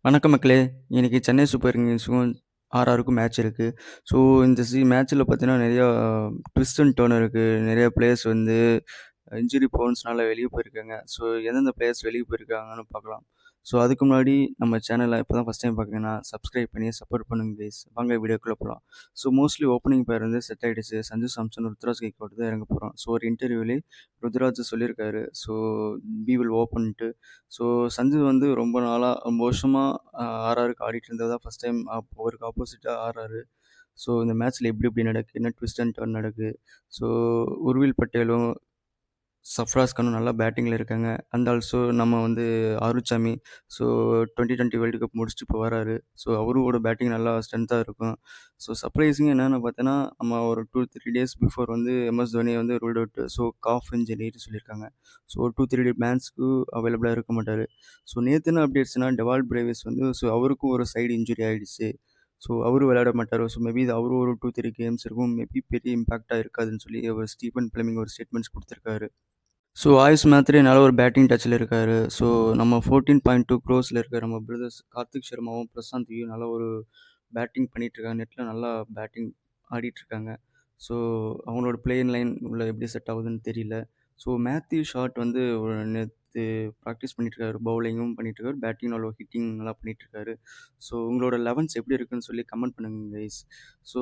வணக்கம் மக்களே! இன்னைக்கு சென்னை சூப்பர் கிங்ஸுக்கும் ஆர்ஆருக்கும் மேட்ச் இருக்கு. ஸோ இந்த மேட்ச்ல பார்த்தீங்கன்னா, நெறையா ட்விஸ்ட் அண்ட் டர்ன் இருக்கு. நெறைய பிளேயர்ஸ் வந்து இன்ஜுரி ப்ரோன்ஸ்னால வெளிய போயிருக்காங்க. ஸோ எந்தெந்த பிளேயர்ஸ் வெளிய போயிருக்காங்கன்னு பார்க்கலாம். ஸோ அதுக்கு முன்னாடி நம்ம சேனல இப்ப தான் ஃபர்ஸ்ட் டைம் பார்க்குறீங்கன்னா, சப்ஸ்கிரைப் பண்ணி சப்போர்ட் பண்ணுங்க கைஸ். வாங்க வீடியோக்குள்ள போலாம். ஸோ மோஸ்ட்லி ஓப்பனிங் பேர் வந்து செட் ஆயிடுச்சு. சஞ்சு சாம்சன், ருத்துராஜ் கெய்க்வாட் தான் இறங்க போறோம். ஸோ ஒரு இன்டர்வியூலே ருத்துராஜ் சொல்லியிருக்காரு. So we will open. So Sanju வந்து ரொம்ப நாளா, ரொம்ப வருஷமா ஆர்ஆருக்கு ஆடிட்டு இருந்ததா ஃபர்ஸ்ட் டைம் அவருக்கு ஆப்போசிட்டா ஆடுறாரு. ஸோ இந்த மேட்ச்ல எப்படி எப்படி நடக்கு? என்ன ட்விஸ்ட் அண்ட் டர்ன் நடக்கு? ஸோ உர்வில் பட்டேலும், சர்ஃப்ராஸ் கானும் நல்லா பேட்டிங்கில இருக்காங்க. அண்ட் ஆல்சோ நம்ம வந்து ஆருச்சாமி. ஸோ 2020 வேர்ல்டு கப் முடிச்சுட்டு இப்போ வராரு. ஸோ அவரோட பேட்டிங் நல்லா ஸ்ட்ரென்த்தா இருக்கும். ஸோ சர்ப்ரைசிங்கா என்னன்னு பார்த்தோன்னா, நம்ம ஒரு 2, 3 டேஸ் பிஃபோர் வந்து எம்எஸ் தோனி வந்து ரூல்ட் அவுட். ஸோ காஃப் இன்ஜுரின்னு சொல்லியிருக்காங்க. ஸோ 2, 3 மேட்ச்க்கு அவைலபிளா இருக்க மாட்டாரு. ஸோ நேத்து என்ன அப்டேட்ஸ்னா, டெவால்ட் பிரேவிஸ் வந்து அவருக்கும் ஒரு சைடு இன்ஜுரி ஆயிடுச்சு. ஸோ அவரும் விளையாட மாட்டாரு. ஸோ மேபி இது அவரும் ஒரு 2, 3 கேம்ஸ் இருக்கும். மேபி பெரிய இம்பாக்ட்டா இருக்காதுன்னு சொல்லி அவர் ஸ்டீஃபன் பிளெமிங் ஒரு ஸ்டேட்மெண்ட்ஸ் குடுத்திருக்காரு. ஸோ ஆயுஷ் மாத்ரே நல்ல ஒரு பேட்டிங் டச்சில் இருக்காரு. ஸோ நம்ம 14.2 க்ரோர்ஸ்ல இருக்க நம்ம பிரதர்ஸ் கார்த்திக் சர்மாவும், பிரசாந்த் ஐயும் நல்ல ஒரு பேட்டிங் பண்ணிட்டுருக்காங்க. நெட்ல நல்லா பேட்டிங் ஆடிட்டுருக்காங்க. ஸோ அவங்களோட பிளேயிங் லைன் உள்ள எப்படி செட் ஆகுதுன்னு தெரியல. ஸோ மேத்யூ ஷாட் வந்து ஒரு நேத்து ப்ராக்டிஸ் பண்ணிட்டுருக்காரு. பவுலிங்கும் பண்ணிட்டுருக்காரு. பேட்டிங் நல்ல ஹிட்டிங் நல்லா பண்ணிட்டுருக்காரு. ஸோ உங்களோட 11ஸ் எப்படி இருக்குன்னு சொல்லி கமெண்ட் பண்ணுங்க கைஸ். ஸோ